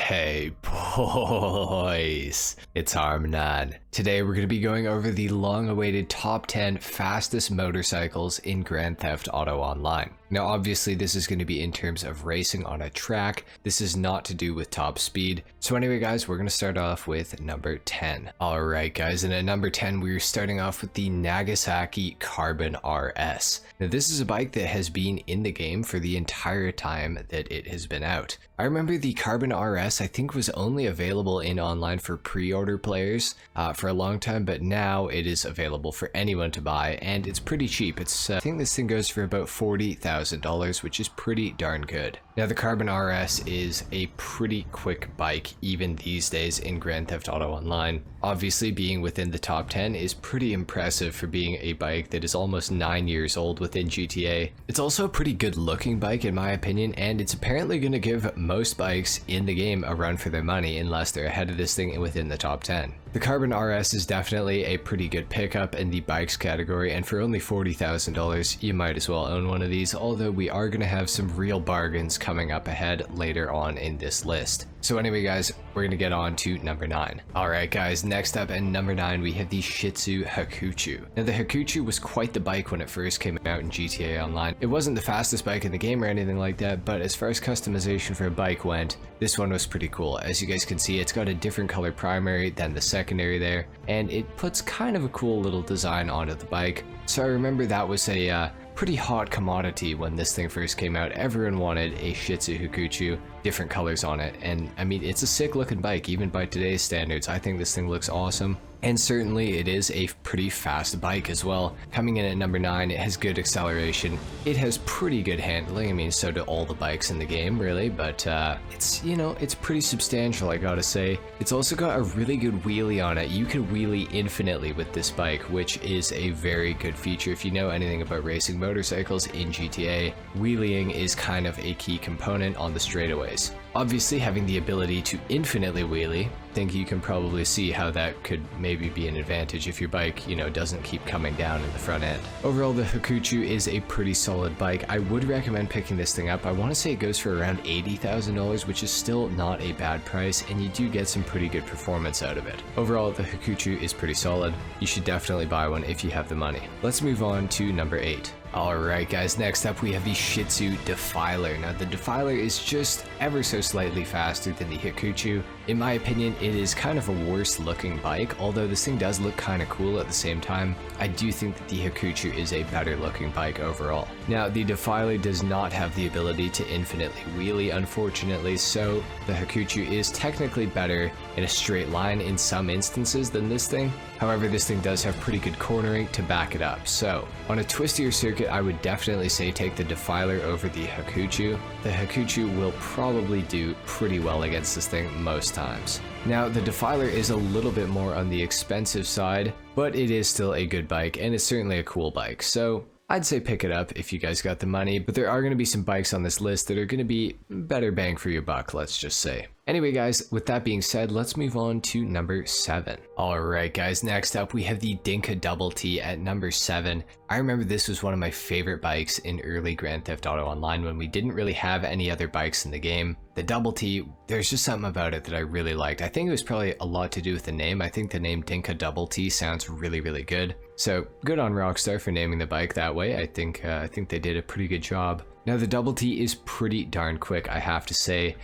Hey boys, it's HarmNone. Today we're going to be going over the long-awaited top 10 fastest motorcycles in Grand Theft Auto Online. Now obviously this is going to be in terms of racing on a track. This is not to do with top speed. So anyway guys, we're going to start off with number 10. Alright guys, and at number 10 we're starting off with the Nagasaki Carbon RS. Now this is a bike that has been in the game for the entire time that it has been out. I remember the Carbon RS I think was only available in online for pre-order players for a long time, but now it is available for anyone to buy and it's pretty cheap. It's I think this thing goes for about $40,000, which is pretty darn good. Now the Carbon RS is a pretty quick bike even these days in Grand Theft Auto Online. Obviously being within the top 10 is pretty impressive for being a bike that is almost 9 years old within GTA. It's also a pretty good looking bike in my opinion, and it's apparently going to give most bikes in the game a run for their money unless they're ahead of this thing within the top 10. The Carbon RS is definitely a pretty good pickup in the bikes category, and for only $40,000 you might as well own one of these, although we are going to have some real bargains coming up ahead later on in this list. So anyway guys, we're going to get on to number 9. Alright guys, next up at number 9 we have the Shihtzu Hakuchu. Now the Hikuchu was quite the bike when it first came out in GTA Online. It wasn't the fastest bike in the game or anything like that, but as far as customization for a bike went, this one was pretty cool. As you guys can see, it's got a different color primary than the secondary there, and it puts kind of a cool little design onto the bike. So I remember that was a pretty hot commodity when this thing first came out. Everyone wanted a Shihtzu Hakuchu, different colors on it, and I mean it's a sick looking bike even by today's standards. I think this thing looks awesome. And certainly it is a pretty fast bike as well. Coming in at number 9, it has good acceleration. It has pretty good handling. I mean, so do all the bikes in the game, really, but it's, you know, it's pretty substantial, I gotta say. It's also got a really good wheelie on it. You can wheelie infinitely with this bike, which is a very good feature. If you know anything about racing motorcycles in GTA, wheeling is kind of a key component on the straightaways. Obviously, having the ability to infinitely wheelie, I think you can probably see how that could maybe be an advantage if your bike, you know, doesn't keep coming down in the front end. Overall, the Hikuchu is a pretty solid bike. I would recommend picking this thing up. I want to say it goes for around $80,000, which is still not a bad price, and you do get some pretty good performance out of it. Overall, the Hikuchu is pretty solid. You should definitely buy one if you have the money. Let's move on to number 8. Alright guys, next up we have the Shihtzu Defiler. Now the Defiler is just ever so slightly faster than the Hikuchu. In my opinion, it is kind of a worse looking bike, although this thing does look kind of cool at the same time. I do think that the Hikuchu is a better looking bike overall. Now the Defiler does not have the ability to infinitely wheelie, unfortunately, so the Hikuchu is technically better in a straight line in some instances than this thing. However, this thing does have pretty good cornering to back it up, so on a twistier circuit I would definitely say take the Defiler over the Hikuchu. The Hikuchu will probably do pretty well against this thing most times. Now the Defiler is a little bit more on the expensive side, but it is still a good bike and it's certainly a cool bike, so I'd say pick it up if you guys got the money, but there are going to be some bikes on this list that are going to be better bang for your buck, let's just say. Anyway guys, with that being said, let's move on to number 7. Alright guys, next up we have the Dainese Double T at number 7. I remember this was one of my favorite bikes in early Grand Theft Auto Online when we didn't really have any other bikes in the game. The Double T, there's just something about it that I really liked. I think it was probably a lot to do with the name. I think the name Dainese Double T sounds really, really good. So good on Rockstar for naming the bike that way. I think they did a pretty good job. Now the Double T is pretty darn quick, I have to say.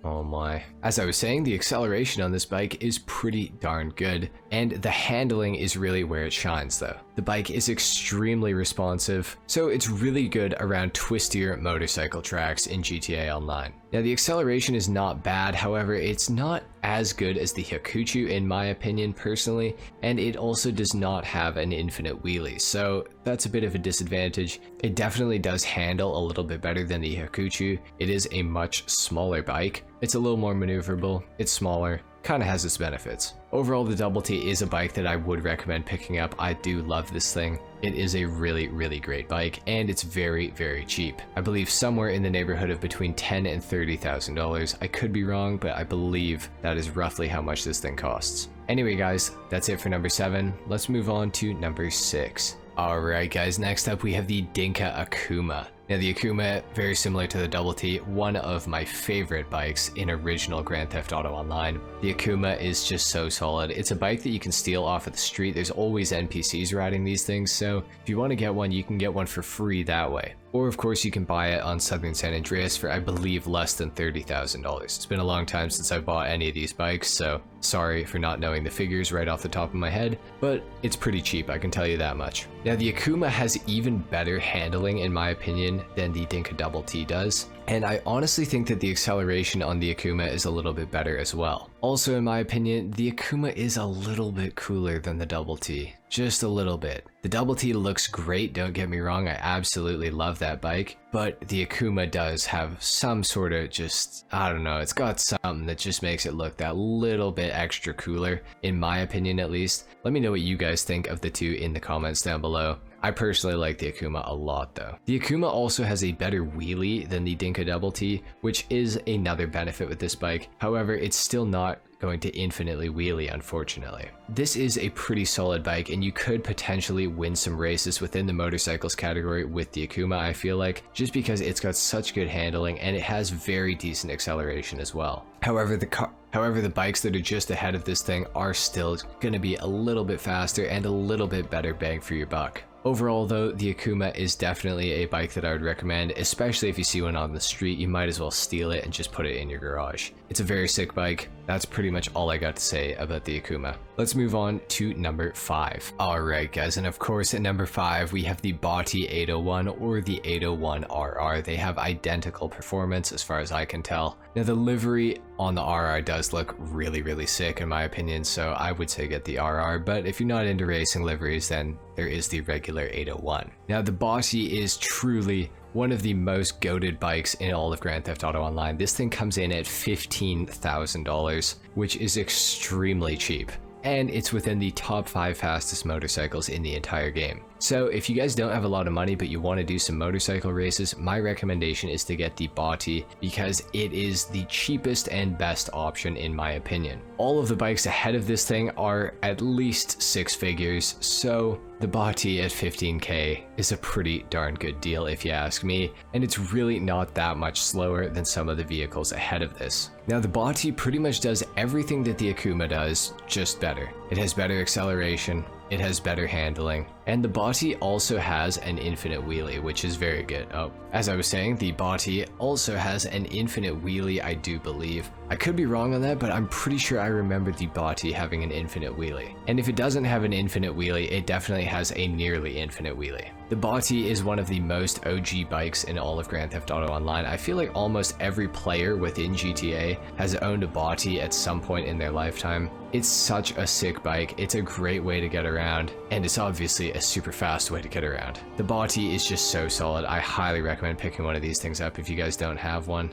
Oh my. As I was saying, the acceleration on this bike is pretty darn good, and the handling is really where it shines though. The bike is extremely responsive, so it's really good around twistier motorcycle tracks in GTA Online. Now the acceleration is not bad, however it's not as good as the Hikuchu in my opinion personally, and it also does not have an infinite wheelie, so that's a bit of a disadvantage. It definitely does handle a little bit better than the Hikuchu. It is a much smaller bike. It's a little more maneuverable, it's smaller, kind of has its benefits. Overall, the Double T is a bike that I would recommend picking up. I do love this thing. It is a really, really great bike, and it's very, very cheap. I believe somewhere in the neighborhood of between $10,000 and $30,000. I could be wrong, but I believe that is roughly how much this thing costs. Anyway guys, that's it for number 7. Let's move on to number 6. Alright guys, next up we have the Dainese Akuma. Now the Akuma, very similar to the Double T, one of my favorite bikes in original Grand Theft Auto Online. The Akuma is just so solid. It's a bike that you can steal off of the street. There's always NPCs riding these things, so if you want to get one, you can get one for free that way. Or of course you can buy it on Southern San Andreas for I believe less than $30,000. It's been a long time since I bought any of these bikes, so sorry for not knowing the figures right off the top of my head, but it's pretty cheap, I can tell you that much. Now the Akuma has even better handling in my opinion than the Dinka Double T does, and I honestly think that the acceleration on the Akuma is a little bit better as well. Also in my opinion, the Akuma is a little bit cooler than the Double T. Just a little bit. The Double T looks great, don't get me wrong, I absolutely love that bike, but the Akuma does have some sort of just, I don't know, it's got something that just makes it look that little bit extra cooler, in my opinion at least. Let me know what you guys think of the two in the comments down below. I personally like the Akuma a lot though. The Akuma also has a better wheelie than the Dinka Double T, which is another benefit with this bike. However, it's still not going to infinitely wheelie, unfortunately. This is a pretty solid bike and you could potentially win some races within the motorcycles category with the Akuma, I feel like, just because it's got such good handling and it has very decent acceleration as well. However, the bikes that are just ahead of this thing are still going to be a little bit faster and a little bit better bang for your buck. Overall though, the Akuma is definitely a bike that I would recommend, especially if you see one on the street, you might as well steal it and just put it in your garage. It's a very sick bike. That's pretty much all I got to say about the Akuma. Let's move on to number 5. Alright guys, and of course at number 5 we have the Bharati 801 or the 801 RR. They have identical performance as far as I can tell. Now the livery on the RR does look really sick in my opinion, so I would say get the RR, but if you're not into racing liveries then there is the regular 801. Now the Bharati is truly one of the most goated bikes in all of Grand Theft Auto Online. This thing comes in at $15,000, which is extremely cheap. And it's within the top 5 fastest motorcycles in the entire game. So if you guys don't have a lot of money but you want to do some motorcycle races, my recommendation is to get the Bharati because it is the cheapest and best option in my opinion. All of the bikes ahead of this thing are at least 6 figures, so the Bharati at 15k is a pretty darn good deal if you ask me, and it's really not that much slower than some of the vehicles ahead of this. Now the Bharati pretty much does everything that the Akuma does, just better. It has better acceleration, it has better handling, and the Bharati also has an infinite wheelie, which is very good. Oh, as I was saying, the Bharati also has an infinite wheelie, I do believe. I could be wrong on that, but I'm pretty sure I remember the Bharati having an infinite wheelie. And if it doesn't have an infinite wheelie, it definitely has a nearly infinite wheelie. The Bharati is one of the most OG bikes in all of Grand Theft Auto Online. I feel like almost every player within GTA has owned a Bharati at some point in their lifetime. It's such a sick bike, it's a great way to get around, and it's obviously a super fast way to get around. The Bharati is just so solid. I highly recommend picking one of these things up if you guys don't have one.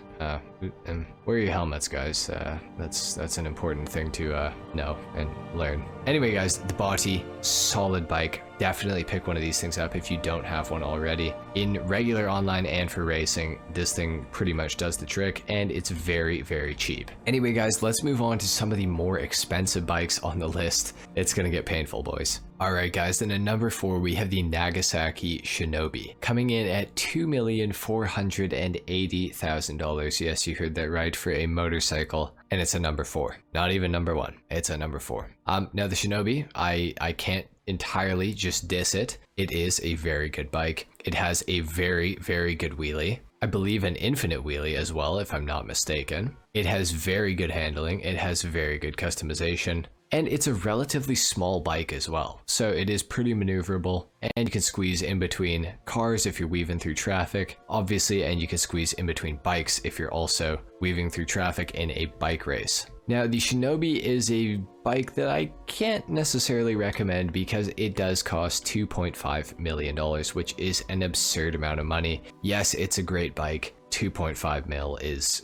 Wear your helmets, guys. That's an important thing to know and learn. Anyway guys, the Bharati, solid bike. Definitely pick one of these things up if you don't have one already. In regular online and for racing, this thing pretty much does the trick, and it's very cheap. Anyway guys, let's move on to some of the more expensive bikes on the list. It's gonna get painful, boys. Alright guys, then at number 4 we have the Nagasaki Shinobi, coming in at $2,480,000. Yes, you heard that right, for a motorcycle, and it's a number 4. Not even number 1, it's a number 4. Now the Shinobi, I can't entirely just diss it. It is a very good bike. It has a very good wheelie. I believe an infinite wheelie as well, if I'm not mistaken. It has very good handling. It has very good customization. And it's a relatively small bike as well, so it is pretty maneuverable, and you can squeeze in between cars if you're weaving through traffic, obviously, and you can squeeze in between bikes if you're also weaving through traffic in a bike race. Now, the Shinobi is a bike that I can't necessarily recommend because it does cost $2.5 million, which is an absurd amount of money. Yes, it's a great bike. 2.5 mil is,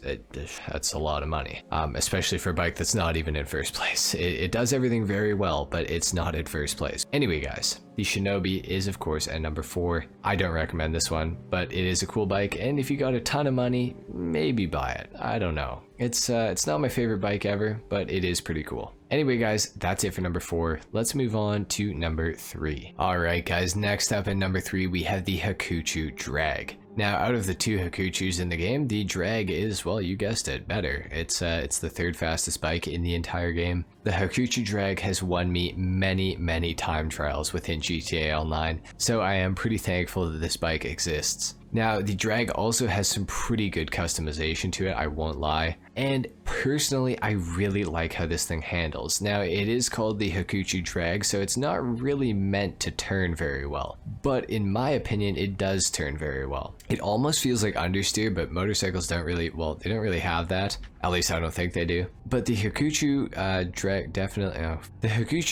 that's a lot of money, especially for a bike that's not even in first place. It does everything very well, but it's not in first place. Anyway guys, the Shinobi is of course at number 4. I don't recommend this one, but it is a cool bike, and if you got a ton of money, maybe buy it. I don't know. It's not my favorite bike ever, but it is pretty cool. Anyway guys, that's it for number 4. Let's move on to number 3. Alright guys, next up at number 3 we have the Hikuchu Drag. Now, out of the two Hikuchus in the game, the Drag is, well, you guessed it, better. It's the third fastest bike in the entire game. The Hikuchu Drag has won me many time trials within GTA Online, so I am pretty thankful that this bike exists. Now, the Drag also has some pretty good customization to it, I won't lie, and personally, I really like how this thing handles. Now, it is called the Hikuchu Drag, so it's not really meant to turn very well, but in my opinion, it does turn very well. It almost feels like understeer, but motorcycles don't really, well, they don't really have that. At least I don't think they do. But the Hikuchu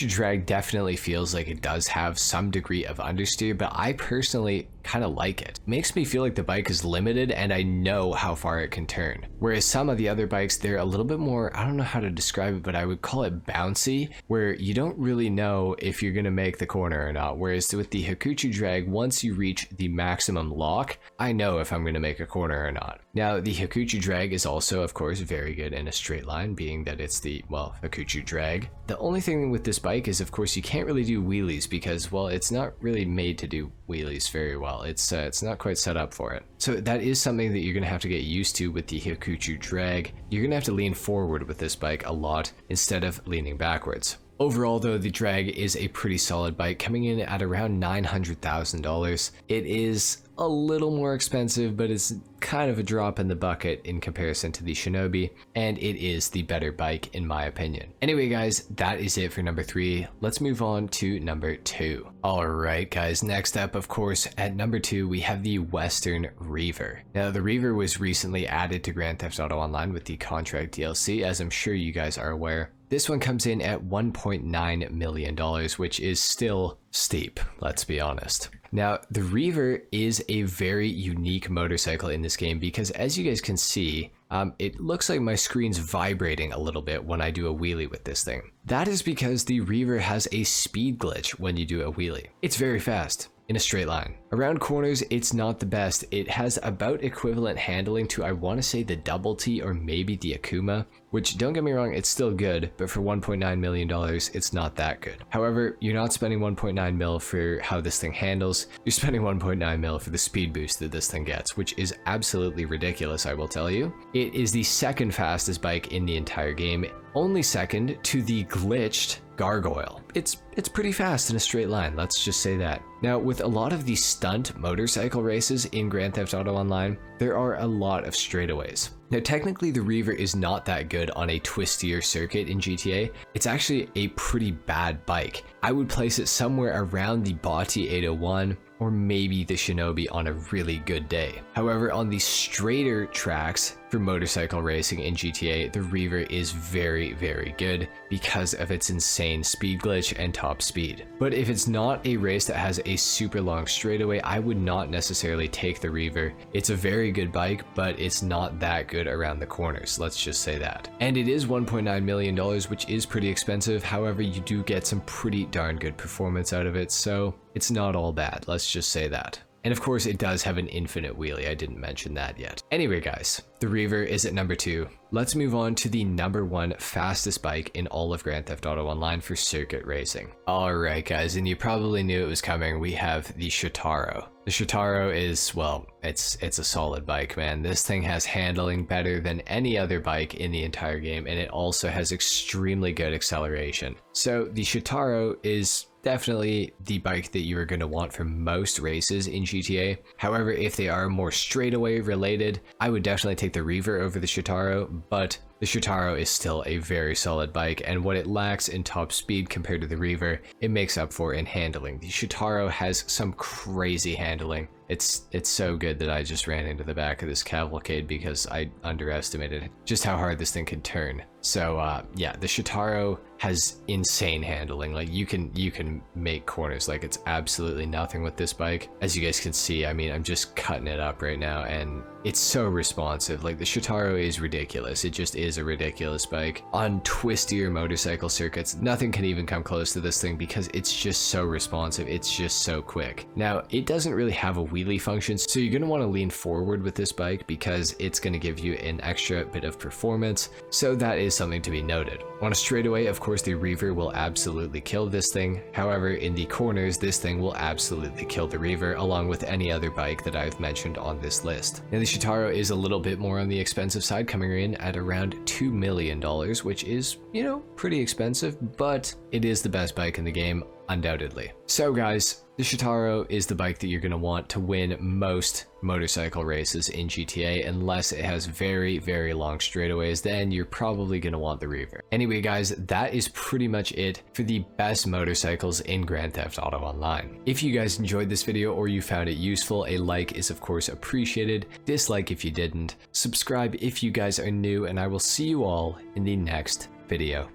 Drag definitely feels like it does have some degree of understeer, but I personally kind of like it. Makes me feel like the bike is limited and I know how far it can turn. Whereas some of the other bikes, they're a little bit more, I don't know how to describe it, but I would call it bouncy, where you don't really know if you're gonna make the corner or not. Whereas with the Hikuchu Drag, once you reach the maximum lock, I know if I'm gonna make a corner or not. Now, the Hikuchu Drag is also, of course, very good in a straight line, being that it's the, well, Hikuchu Drag. The only thing with this bike is, of course, you can't really do wheelies because, well, it's not really made to do wheelies very well. It's not quite set up for it. So that is something that you're gonna have to get used to with the Hikuchu Drag. You're gonna have to lean forward with this bike a lot instead of leaning backwards. Overall though, the Drag is a pretty solid bike, coming in at around $900,000. It is a little more expensive, but it's kind of a drop in the bucket in comparison to the Shinobi, and it is the better bike in my opinion. Anyway guys, that is it for number 3. Let's move on to number 2. Alright guys, next up, of course, at number 2 we have the Western REER. Now the REER was recently added to Grand Theft Auto Online with the Contract DLC, as I'm sure you guys are aware. This one comes in at $1.9 million, which is still steep, let's be honest. Now, the REER is a very unique motorcycle in this game because, as you guys can see, it looks like my screen's vibrating a little bit when I do a wheelie with this thing. That is because the REER has a speed glitch when you do a wheelie. It's very fast in a straight line. Around corners, it's not the best. It has about equivalent handling to, I want to say, the Double T or maybe the Akuma, which, don't get me wrong, it's still good, but for $1.9 million, it's not that good. However, you're not spending 1.9 mil for how this thing handles, you're spending 1.9 mil for the speed boost that this thing gets, which is absolutely ridiculous, I will tell you. It is the second fastest bike in the entire game, only second to the glitched Gargoyle. It's pretty fast in a straight line, let's just say that. Now, with a lot of the stunt motorcycle races in Grand Theft Auto Online, there are a lot of straightaways. Now, technically the REER is not that good on a twistier circuit in GTA. It's actually a pretty bad bike. I would place it somewhere around the Bharati 801 or maybe the Shinobi on a really good day. However, on the straighter tracks for motorcycle racing in GTA, the REER is very good because of its insane speed glitch and top speed. But if it's not a race that has a super long straightaway, I would not necessarily take the REER. It's a very good bike, but it's not that good around the corners, let's just say that. And it is $1.9 million, which is pretty expensive. However, you do get some pretty darn good performance out of it, so it's not all bad, let's just say that. And of course, it does have an infinite wheelie. I didn't mention that yet. Anyway, guys, the REER is at number 2. Let's move on to the number 1 fastest bike in all of Grand Theft Auto Online for circuit racing. Alright, guys, and you probably knew it was coming. We have the Shihtzu. The Shihtzu is, well, it's a solid bike, man. This thing has handling better than any other bike in the entire game, and it also has extremely good acceleration. So the Shihtzu is definitely the bike that you are going to want for most races in GTA. However, if they are more straightaway related, I would definitely take the REER over the Shihtzu, but the Shihtzu is still a very solid bike, and what it lacks in top speed compared to the REER, it makes up for in handling. The Shihtzu has some crazy handling. It's so good that I just ran into the back of this cavalcade because I underestimated just how hard this thing could turn. So yeah, the Shihtzu has insane handling. Like you can make corners like it's absolutely nothing with this bike. As you guys can see, I mean, I'm just cutting it up right now, and it's so responsive. Like the Shihtzu is ridiculous. It just is a ridiculous bike. On twistier motorcycle circuits, nothing can even come close to this thing because it's just so responsive. It's just so quick. Now, it doesn't really have a wheelie function, so you're going to want to lean forward with this bike because it's going to give you an extra bit of performance. So that is something to be noted. On a straightaway, of course, the REER will absolutely kill this thing. However, in the corners, this thing will absolutely kill the REER, along with any other bike that I've mentioned on this list. Now, the Shitaro is a little bit more on the expensive side, coming in at around $2 million, which is, you know, pretty expensive, but it is the best bike in the game, undoubtedly. So guys, the Shitaro is the bike that you're going to want to win most motorcycle races in GTA, unless it has very, very long straightaways. Then you're probably going to want the REER. Anyway guys, that is pretty much it for the best motorcycles in Grand Theft Auto Online. If you guys enjoyed this video or you found it useful, a like is of course appreciated, dislike if you didn't, subscribe if you guys are new, and I will see you all in the next video.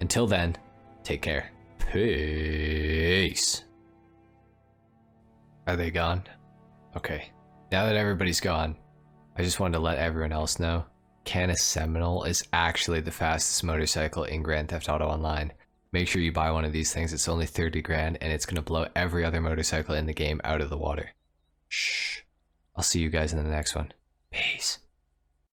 Until then, take care. Peace. Are they gone? Okay. Now that everybody's gone, I just wanted to let everyone else know, Canis Seminole is actually the fastest motorcycle in Grand Theft Auto Online. Make sure you buy one of these things. It's only 30 grand and it's gonna blow every other motorcycle in the game out of the water. Shh. I'll see you guys in the next one. Peace.